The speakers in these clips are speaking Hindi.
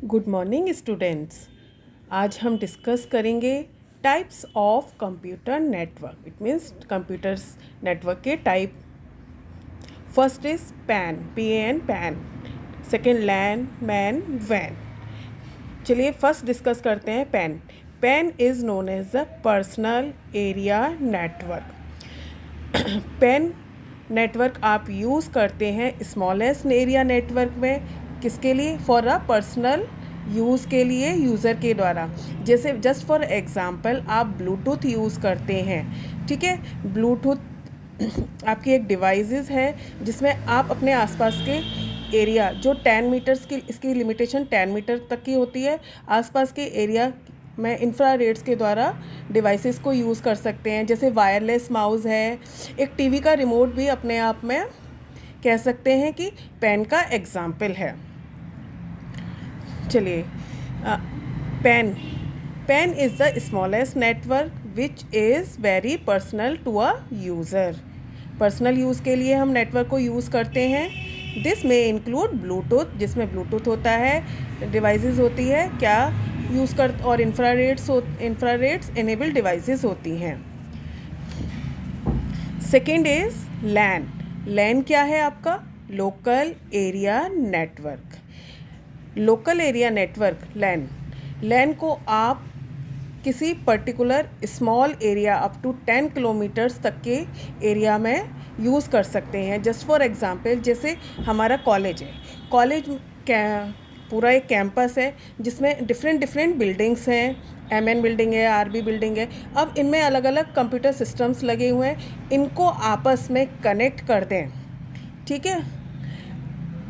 Good morning students. आज हम डिस्कस करेंगे types of computer network. It means computers network के type. First is PAN, PAN, PAN. Second LAN, MAN, वैन। चलिए फर्स्ट डिस्कस करते हैं PAN. PAN is known as the personal area network. PAN network आप यूज़ करते हैं स्मॉलेस्ट एरिया नेटवर्क में। किसके लिए? फॉर अ पर्सनल यूज़ के लिए, यूज़र के द्वारा। जैसे जस्ट फॉर एग्ज़ाम्पल आप ब्लूटूथ यूज़ करते हैं, ठीक है। ब्लूटूथ आपकी एक डिवाइसेस है जिसमें आप अपने आसपास के एरिया जो 10 मीटर्स की, इसकी लिमिटेशन 10 मीटर तक की होती है, आसपास के एरिया में इंफ्रारेड्स के द्वारा डिवाइसेस को यूज़ कर सकते हैं। जैसे वायरलेस माउस है, एक टीवी का रिमोट भी अपने आप में कह सकते हैं कि पेन का एग्जाम्पल है। चलिए pen pen is the smallest network which is very personal to a user. Personal use के लिए हम नेटवर्क को यूज़ करते हैं। दिस में इंक्लूड ब्लूटूथ, जिसमें ब्लूटूथ होता है, डिवाइसेस होती है क्या यूज़ कर, और इंफ्रारेड्स इनेबल डिवाइसेस होती हैं। सेकेंड इज़ लैन। लैन क्या है आपका? Local area network. Local area network LAN को आप किसी particular small area up to 10 kilometres तक के एरिया में यूज़ कर सकते हैं। जस्ट फॉर एग्जांपल, जैसे हमारा कॉलेज है, कॉलेज पूरा एक कैंपस है जिसमें डिफरेंट बिल्डिंग्स हैं। MN बिल्डिंग है, RB बिल्डिंग है। अब इनमें अलग अलग कंप्यूटर सिस्टम्स लगे हुए हैं, इनको आपस में कनेक्ट कर दें, ठीक है।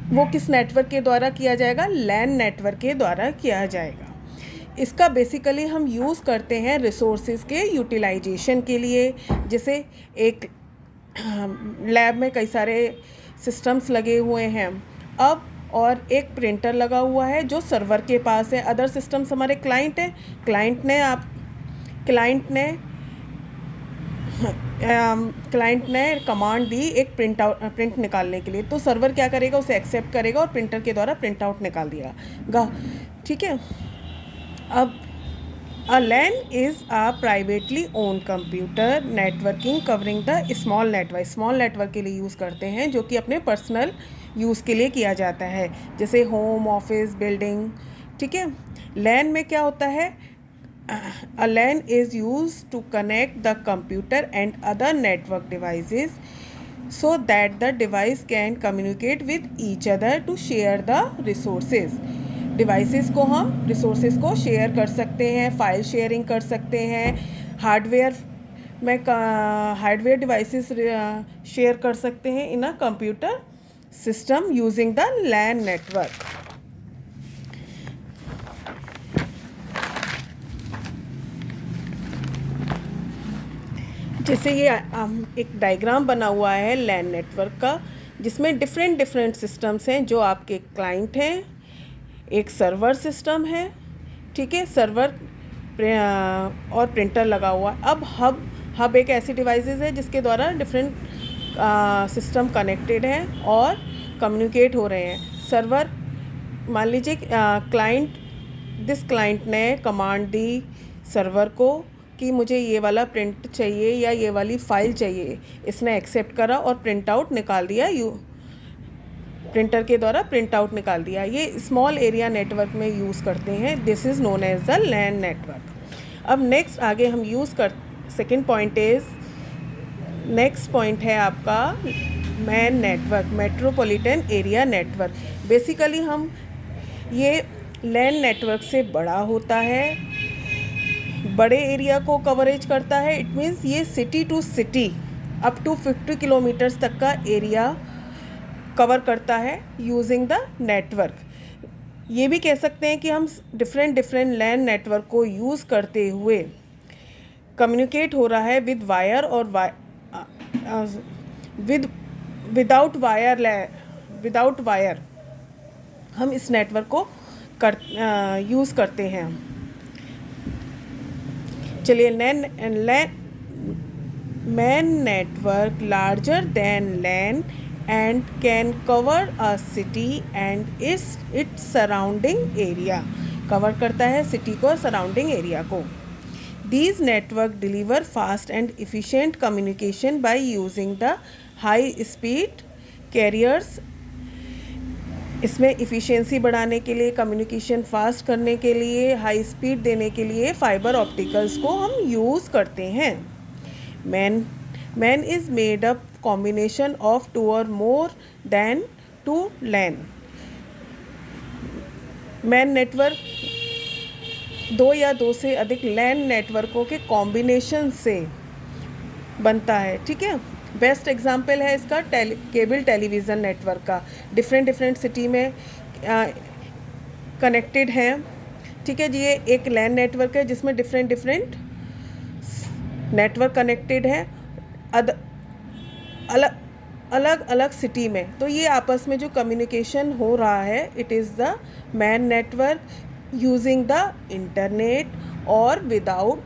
वो किस नेटवर्क के द्वारा किया जाएगा? लैन नेटवर्क के द्वारा किया जाएगा। इसका बेसिकली हम यूज़ करते हैं रिसोर्सेज के यूटिलाइजेशन के लिए। जैसे एक लैब में कई सारे सिस्टम्स लगे हुए हैं अब, और एक प्रिंटर लगा हुआ है जो सर्वर के पास है। अदर सिस्टम्स हमारे क्लाइंट हैं। क्लाइंट ने कमांड दी एक प्रिंट निकालने के लिए, तो सर्वर क्या करेगा? उसे एक्सेप्ट करेगा और प्रिंटर के द्वारा प्रिंट आउट निकाल दिया, ठीक है। अब a LAN is a privately own computer networking covering the small network. Small network के लिए यूज़ करते हैं जो कि अपने पर्सनल यूज़ के लिए किया जाता है, जैसे होम, ऑफिस, बिल्डिंग, ठीक है। लैन में क्या होता है? A LAN is used to connect the computer and other network devices so that the device can communicate with each other to share the resources. Devices को हम रिसोर्सेज को शेयर कर सकते हैं, फाइल शेयरिंग कर सकते हैं। हार्डवेयर डिवाइसेस शेयर कर सकते हैं in a computer system using the LAN network. जैसे ये एक डायग्राम बना हुआ है लैन नेटवर्क का, जिसमें डिफरेंट सिस्टम्स हैं जो आपके क्लाइंट हैं। एक सर्वर सिस्टम है, ठीक है, सर्वर और प्रिंटर लगा हुआ। अब हब एक ऐसी डिवाइसेस है जिसके द्वारा डिफरेंट सिस्टम कनेक्टेड हैं और कम्युनिकेट हो रहे हैं। सर्वर, मान लीजिए दिस क्लाइंट ने कमांड दी सर्वर को कि मुझे ये वाला प्रिंट चाहिए या ये वाली फ़ाइल चाहिए। इसने एक्सेप्ट करा और प्रिंट आउट निकाल दिया, प्रिंटर के द्वारा प्रिंट आउट निकाल दिया। ये स्मॉल एरिया नेटवर्क में यूज़ करते हैं। This is known as the LAN network. अब नेक्स्ट आगे हम यूज़ कर, सेकेंड पॉइंट है आपका MAN network, metropolitan area network. Basically हम ये लैन नेटवर्क से बड़ा होता है, बड़े एरिया को कवरेज करता है। इट मीन्स ये city to city up to 50 kilometres तक का एरिया कवर करता है यूजिंग द नेटवर्क। ये भी कह सकते हैं कि हम डिफरेंट लैन नेटवर्क को यूज़ करते हुए कम्युनिकेट हो रहा है विद वायर और विदाउट वायर हम इस नेटवर्क को यूज़ करते हैं। चलिए MAN network larger than LAN and can cover a city and its surrounding area. Cover करता है सिटी को, सराउंडिंग एरिया को. These network deliver fast and efficient communication by using the high speed carriers. इसमें इफ़िशेंसी बढ़ाने के लिए, कम्युनिकेशन फास्ट करने के लिए, हाई स्पीड देने के लिए फाइबर ऑप्टिकल्स को हम यूज़ करते हैं. Man is made up combination of 2 or more than 2 LAN. Man network 2 या 2 से अधिक LAN नेटवर्कों के कॉम्बिनेशन से बनता है. ठीक है. बेस्ट एग्जाम्पल है इसका केबल टेलीविज़न नेटवर्क का. डिफरेंट सिटी में कनेक्टेड हैं. ठीक है जी. ये एक LAN नेटवर्क है जिसमें डिफरेंट नेटवर्क कनेक्टेड हैं अलग अलग सिटी में. तो ये आपस में जो कम्युनिकेशन हो रहा है, it is the MAN network using the internet और विदाउट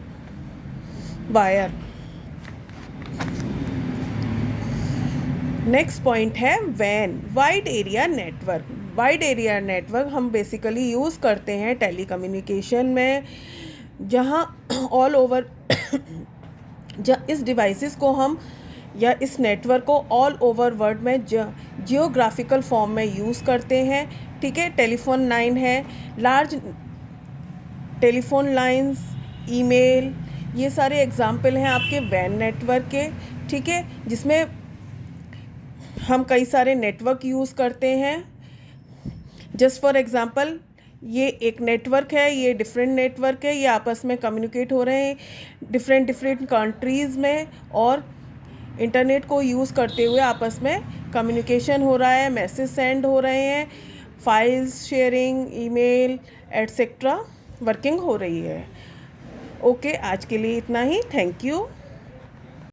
वायर. नेक्स्ट पॉइंट है वैन, wide area network. Wide area network हम बेसिकली यूज़ करते हैं टेलीकम्युनिकेशन में, जहाँ ऑल ओवर इस डिवाइसेस को हम या इस नेटवर्क को ऑल ओवर वर्ल्ड में जियोग्राफिकल फॉर्म में यूज़ करते हैं. ठीक है. टेलीफोन लाइन है, लार्ज टेलीफोन लाइंस, ईमेल, ये सारे एग्जाम्पल हैं आपके वैन नेटवर्क के. ठीक है. जिसमें हम कई सारे नेटवर्क यूज़ करते हैं. जस्ट फॉर एग्ज़ाम्पल, ये एक नेटवर्क है, ये डिफरेंट नेटवर्क है, ये आपस में कम्युनिकेट हो रहे हैं डिफरेंट कंट्रीज़ में, और इंटरनेट को यूज़ करते हुए आपस में कम्युनिकेशन हो रहा है, मैसेज सेंड हो रहे हैं, files sharing, email etcetera working हो रही है. ओके, आज के लिए इतना ही. Thank you.